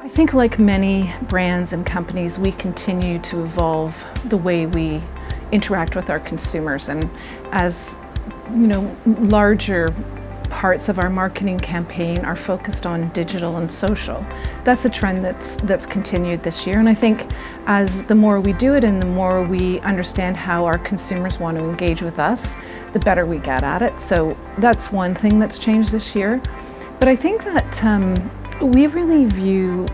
I think like many brands and companies, we continue to evolve the way we interact with our consumers, and as larger parts of our marketing campaign are focused on digital and social. That's a trend that's continued this year, and I think as the more we do it and the more we understand how our consumers want to engage with us, the better we get at it. So that's one thing that's changed this year. But I think that we really view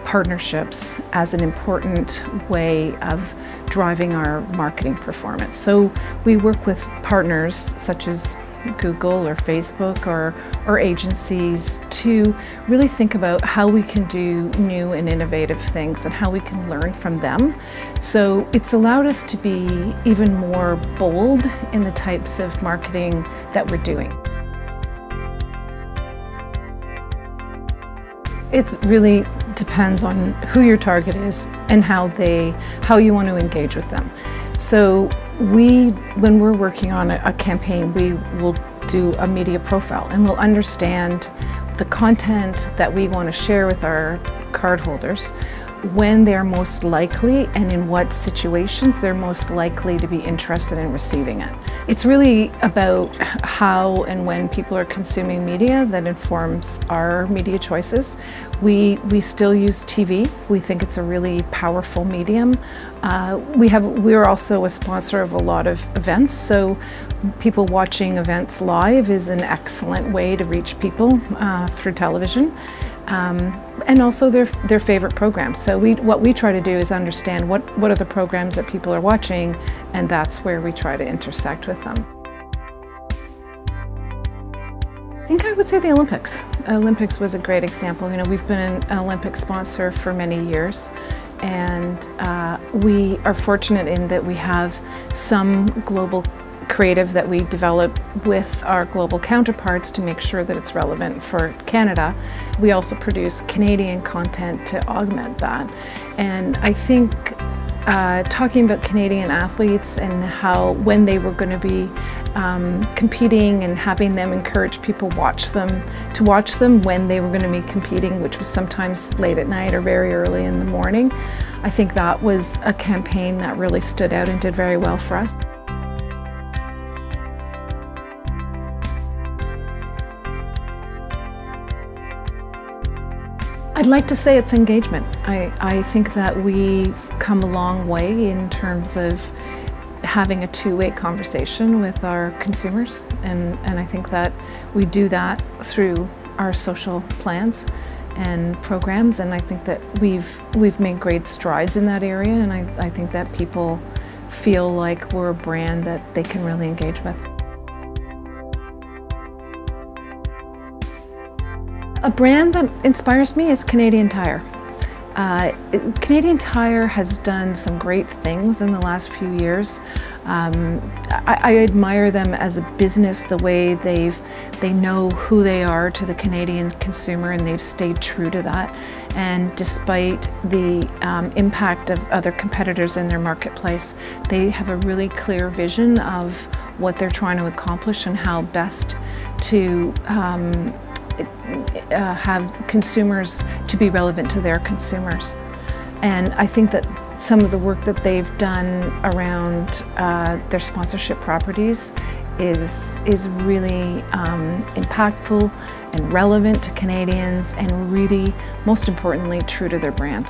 partnerships as an important way of driving our marketing performance. So we work with partners such as Google or Facebook or agencies to really think about how we can do new and innovative things and how we can learn from them. So it's allowed us to be even more bold in the types of marketing that we're doing. It really depends on who your target is and how you want to engage with them. So when we're working on a campaign, we will do a media profile and we'll understand the content that we want to share with our cardholders, when they're most likely and in what situations they're most likely to be interested in receiving it. It's really about how and when people are consuming media that informs our media choices. We still use TV. We think it's a really powerful medium. We're also a sponsor of a lot of events, so people watching events live is an excellent way to reach people through television. And also their favorite programs. So what we try to do is understand what are the programs that people are watching, and that's where we try to intersect with them. I think I would say the Olympics. Olympics was a great example. We've been an Olympic sponsor for many years, and we are fortunate in that we have some global creative that we develop with our global counterparts to make sure that it's relevant for Canada. We also produce Canadian content to augment that. And I think talking about Canadian athletes and when they were going to be competing and having them encourage people to watch them when they were going to be competing, which was sometimes late at night or very early in the morning. I think that was a campaign that really stood out and did very well for us. I'd like to say it's engagement. I think that we've come a long way in terms of having a two-way conversation with our consumers, and I think that we do that through our social plans and programs, and I think that we've made great strides in that area, and I think that people feel like we're a brand that they can really engage with. A brand that inspires me is Canadian Tire. Canadian Tire has done some great things in the last few years. I admire them as a business, the way they know who they are to the Canadian consumer, and they've stayed true to that. And despite the impact of other competitors in their marketplace, they have a really clear vision of what they're trying to accomplish and how best to have consumers to be relevant to their consumers. And I think that some of the work that they've done around their sponsorship properties is really impactful and relevant to Canadians, and really, most importantly, true to their brand.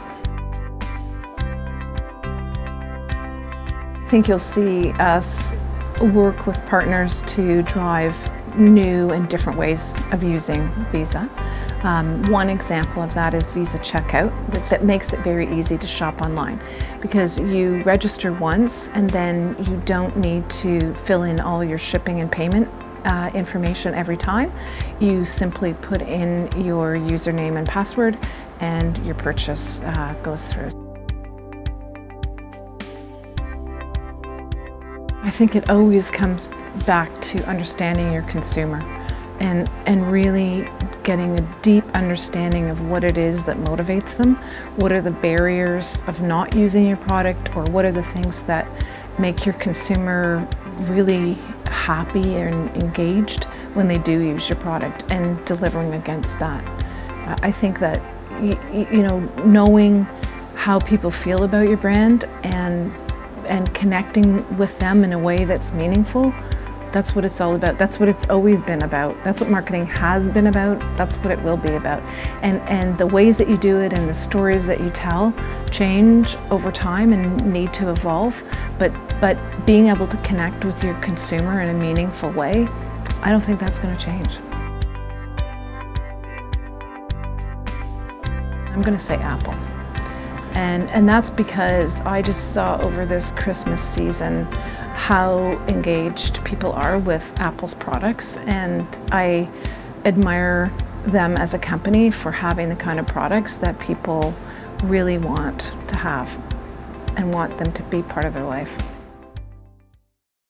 I think you'll see us work with partners to drive new and different ways of using Visa. One example of that is Visa Checkout, that makes it very easy to shop online, because you register once and then you don't need to fill in all your shipping and payment information every time. You simply put in your username and password and your purchase goes through. I think it always comes back to understanding your consumer and really getting a deep understanding of what it is that motivates them, what are the barriers of not using your product, or what are the things that make your consumer really happy and engaged when they do use your product, and delivering against that. I think that knowing how people feel about your brand and connecting with them in a way that's meaningful. That's what it's all about. That's what it's always been about. That's what marketing has been about. That's what it will be about. And the ways that you do it and the stories that you tell change over time and need to evolve. But being able to connect with your consumer in a meaningful way, I don't think that's going to change. I'm going to say Apple. And that's because I just saw over this Christmas season how engaged people are with Apple's products, and I admire them as a company for having the kind of products that people really want to have and want them to be part of their life.